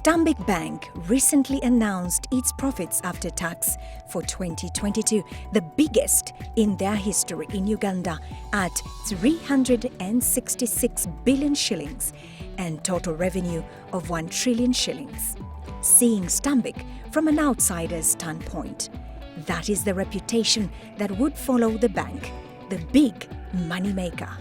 Stanbic Bank recently announced its profits after tax for 2022, the biggest in their history in Uganda, at 366 billion shillings and total revenue of 1 trillion shillings. Seeing Stanbic from an outsider's standpoint, that is the reputation that would follow the bank, the big moneymaker.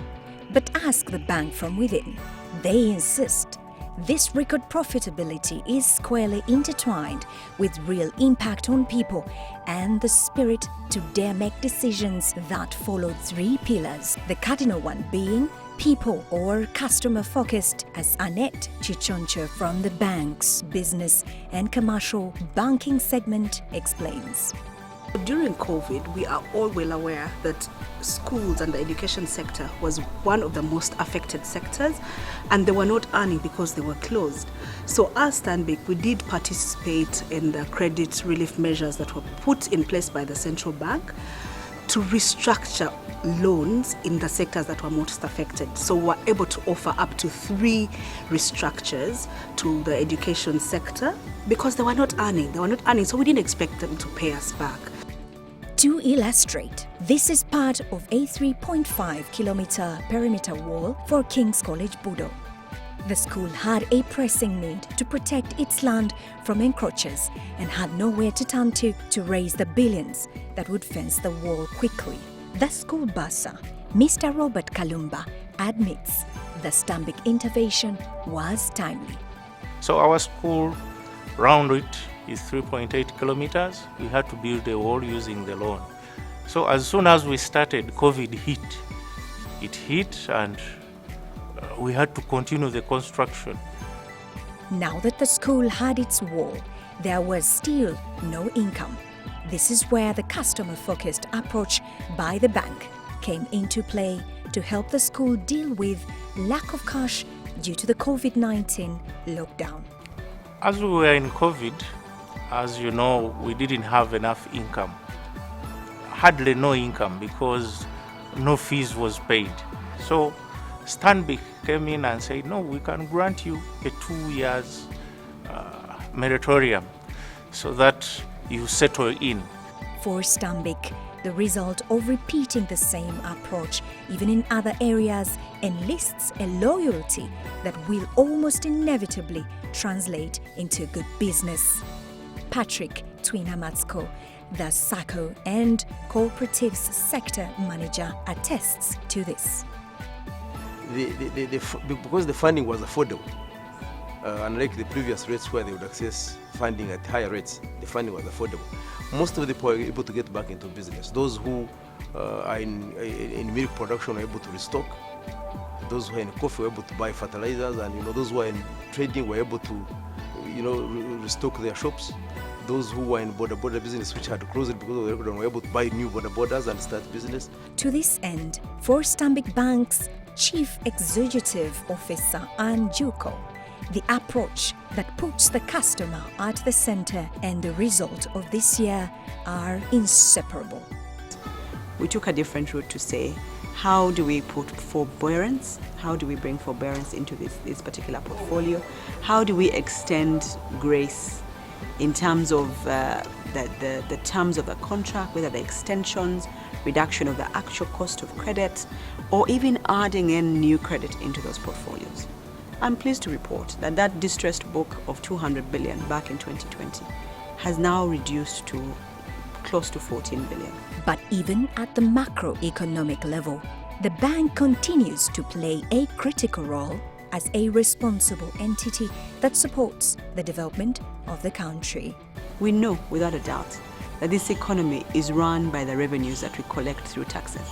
But ask the bank from within, they insist this record profitability is squarely intertwined with real impact on people and the spirit to dare make decisions that follow 3 pillars, the cardinal one being people or customer focused, as Annette Chichoncho from the bank's business and commercial banking segment explains. During COVID, we are all well aware that schools and the education sector was one of the most affected sectors, and they were not earning because they were closed. So as Stanbic, we did participate in the credit relief measures that were put in place by the central bank to restructure loans in the sectors that were most affected. So we were able to offer up to 3 restructures to the education sector because they were not earning, so we didn't expect them to pay us back. To illustrate, this is part of a 3.5-kilometer perimeter wall for King's College Budo. The school had a pressing need to protect its land from encroachers and had nowhere to turn to raise the billions that would fence the wall quickly. The school bursar, Mr. Robert Kalumba, admits the Stanbic intervention was timely. So our school, round it, is 3.8 kilometers. We had to build a wall using the loan. So as soon as we started, COVID hit. It hit and we had to continue the construction. Now that the school had its wall, there was still no income. This is where the customer-focused approach by the bank came into play to help the school deal with lack of cash due to the COVID-19 lockdown. As we were in COVID, as you know, we didn't have enough income. Hardly no income because no fees was paid. So Stanbic came in and said, no, we can grant you a 2 years moratorium so that you settle in. For Stanbic, the result of repeating the same approach, even in other areas, enlists a loyalty that will almost inevitably translate into good business. Patrick Twinamatsko, the SACCO and Cooperatives Sector Manager, attests to this. Because the funding was affordable, unlike the previous rates where they would access funding at higher rates, the funding was affordable. Most of the people were able to get back into business. Those who are in milk production were able to restock. Those who are in coffee were able to buy fertilizers, and those who are in trading were able to restock their shops. Those who were in border business, which had closed because of the lockdown, were able to buy new borders and start business. To this end, for Stanbic Bank's Chief Executive Officer Ann Juko, the approach that puts the customer at the center and the result of this year are inseparable. We took a different route to say, how do we put forbearance? How do we bring forbearance into this particular portfolio? How do we extend grace in terms of the terms of the contract, whether the extensions, reduction of the actual cost of credit, or even adding in new credit into those portfolios? I'm pleased to report that distressed book of 200 billion back in 2020 has now reduced to close to 14 billion. But even at the macroeconomic level, the bank continues to play a critical role as a responsible entity that supports the development of the country. We know without a doubt that this economy is run by the revenues that we collect through taxes.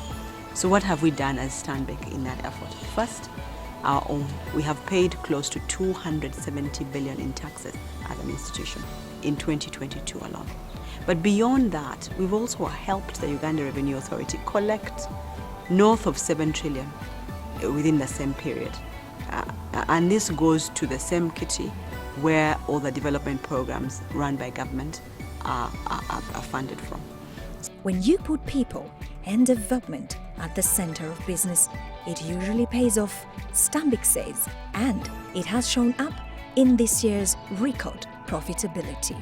So what have we done as Stanbic in that effort? First, our own. We have paid close to 270 billion in taxes as an institution in 2022 alone. But beyond that, we've also helped the Uganda Revenue Authority collect north of 7 trillion within the same period. And this goes to the same kitty where all the development programs run by government are funded from. When you put people and development at the center of business, it usually pays off, Stanbic says, and it has shown up in this year's record profitability.